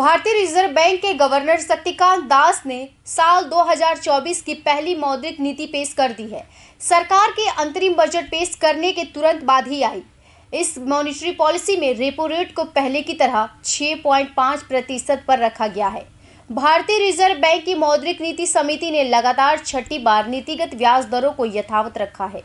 भारतीय reserve bank के governor Shaktikanta Das ने साल 2024 की पहली मौद्रिक नीति पेश कर दी है। सरकार के अंतरिम बजट पेश करने के तुरंत बाद ही आई। इस मॉनेटरी पॉलिसी में रेपो रेट को पहले की तरह 6.5% पर रखा गया है। भारतीय रिजर्व बैंक की मौद्रिक नीति समिति ने लगातार छठी बार नीतिगत ब्याज दरों को यथावत रखा है।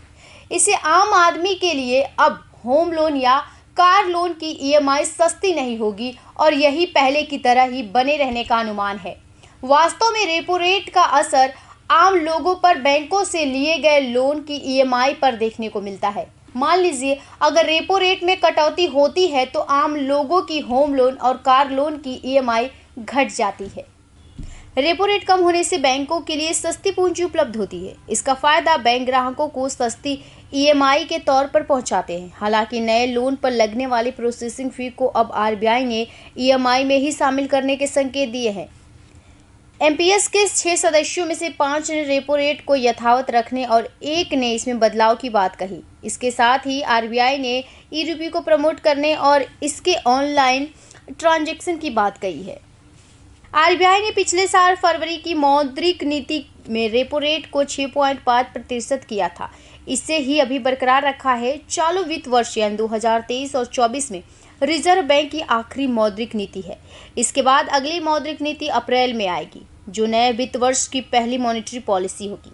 इसे आम आदमी के लिए अब होम लोन या कार लोन की ईएमआई सस्ती नहीं होगी और यही पहले की तरह ही बने रहने का अनुमान है। वास्तव में रेपो रेट का असर आम लोगों पर बैंकों से लिए गए लोन की ईएमआई पर देखने को मिलता है। मान लीजिए अगर रेपो रेट में कटौती होती है तो आम लोगों की होम लोन और कार लोन की ईएमआई घट जाती है। रेपो रेट कम होने से बैंकों के लिए सस्ती पूंजी उपलब्ध होती है। इसका फायदा बैंक ग्राहकों को सस्ती ईएमआई के तौर पर पहुंचाते हैं। हालांकि नए लोन पर लगने वाली प्रोसेसिंग फी को अब आरबीआई ने ईएमआई में ही शामिल करने के संकेत दिए हैं। एमपीएस के 6 सदस्यों में से 5 ने रेपो रेट को यथावत रखने और 1 ने इसमें बदलाव की बात कही। इसके साथ ही आरबीआई ने ई-रूपी को प्रमोट करने और इसके ऑनलाइन ट्रांजैक्शन की बात कही है। आरबीआई ने पिछले साल फरवरी की मौद्रिक नीति में रेपो रेट को 6.5% किया था। इससे ही अभी बरकरार रखा है। चालू वित्त वर्ष यानी 2023 और 24 में रिजर्व बैंक की आखिरी मौद्रिक नीति है। इसके बाद अगली मौद्रिक नीति अप्रैल में आएगी, जो नए वित्त वर्ष की पहली मॉनेटरी पॉलिसी होगी।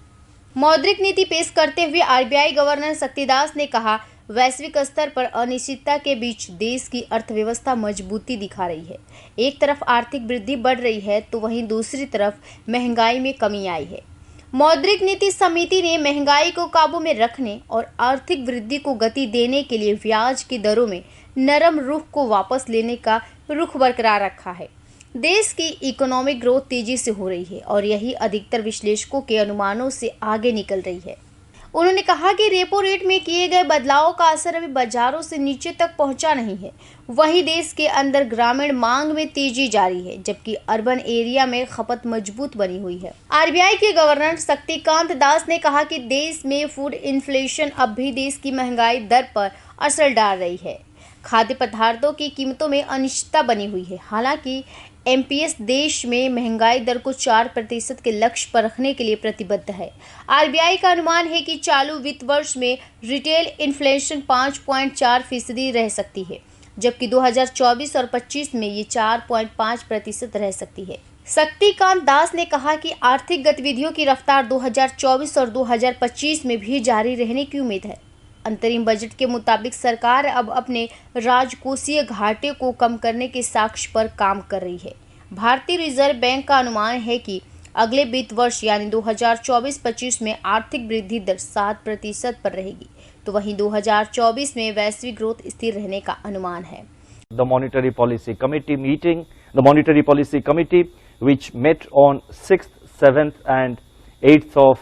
मौद्रिक नीति पेश करते हुए आरबीआई गवर्नर शक्तिदास ने कहा, वैश्विक स्तर पर अनिश्चितता के बीच देश की अर्थव्यवस्था मजबूती दिखा रही है। एक तरफ आर्थिक वृद्धि बढ़ रही है तो वहीं दूसरी तरफ महंगाई में कमी आई है। मौद्रिक नीति समिति ने महंगाई को काबू में रखने और आर्थिक वृद्धि को गति देने के लिए ब्याज की दरों में नरम रुख को वापस लेने का रुख बरकरार रखा है। देश की इकोनॉमिक ग्रोथ तेजी से हो रही है और यही अधिकतर विश्लेषकों के अनुमानों से आगे निकल रही है। उन्होंने कहा कि रेपो रेट में किए गए बदलाव का असर अभी बाजारों से नीचे तक पहुंचा नहीं है। वहीं देश के अंदर ग्रामीण मांग में तेजी जारी है, जबकि अर्बन एरिया में खपत मजबूत बनी हुई है। आरबीआई के गवर्नर शक्तिकांत दास ने कहा कि देश में फूड इन्फ्लेशन अब भी देश की महंगाई दर पर असर डाल रही है। खाद्य पदार्थों की कीमतों में अनिश्चितता बनी हुई है। हालांकि एमपीएस देश में महंगाई दर को 4% के लक्ष्य पर रखने के लिए प्रतिबद्ध है। आरबीआई का अनुमान है कि चालू वित्त वर्ष में रिटेल इन्फ्लेशन 5.4% रह सकती है, जबकि 2024 और 25 में ये 4.5% रह सकती है। शक्तिकांत दास ने कहा कि आर्थिक गतिविधियों की रफ्तार 2024 और 2025 में भी जारी रहने की उम्मीद है। अंतरिम बजट के मुताबिक सरकार अब अपने राजकोषीय घाटे को कम करने के साक्ष्य पर काम कर रही है। भारतीय रिजर्व बैंक का अनुमान है कि अगले वित्त वर्ष यानी 2024-25 में आर्थिक वृद्धि दर 7% पर रहेगी, तो वहीं 2024 में वैश्विक ग्रोथ स्थिर रहने का अनुमान है। The Monetary Policy Committee meeting, the Monetary Policy Committee which met on 6th, 7th and 8th of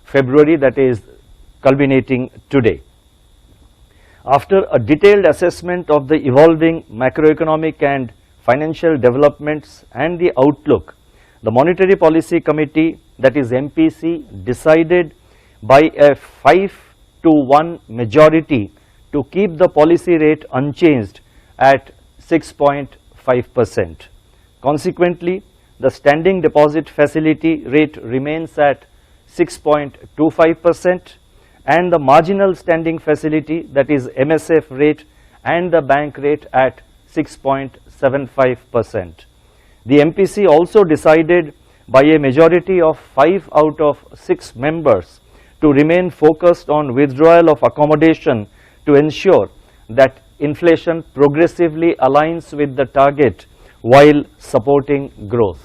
February, that is culminating today. After a detailed assessment of the evolving macroeconomic and financial developments and the outlook, the Monetary Policy Committee, that is MPC, decided by a 5-1 majority to keep the policy rate unchanged at 6.5%. Consequently, the standing deposit facility rate remains at 6.25%. and the marginal standing facility, that is MSF rate, and the bank rate at 6.75%. The MPC also decided by a majority of 5 out of 6 members to remain focused on withdrawal of accommodation to ensure that inflation progressively aligns with the target while supporting growth.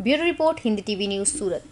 Bureau report, Hindi TV news, Surat.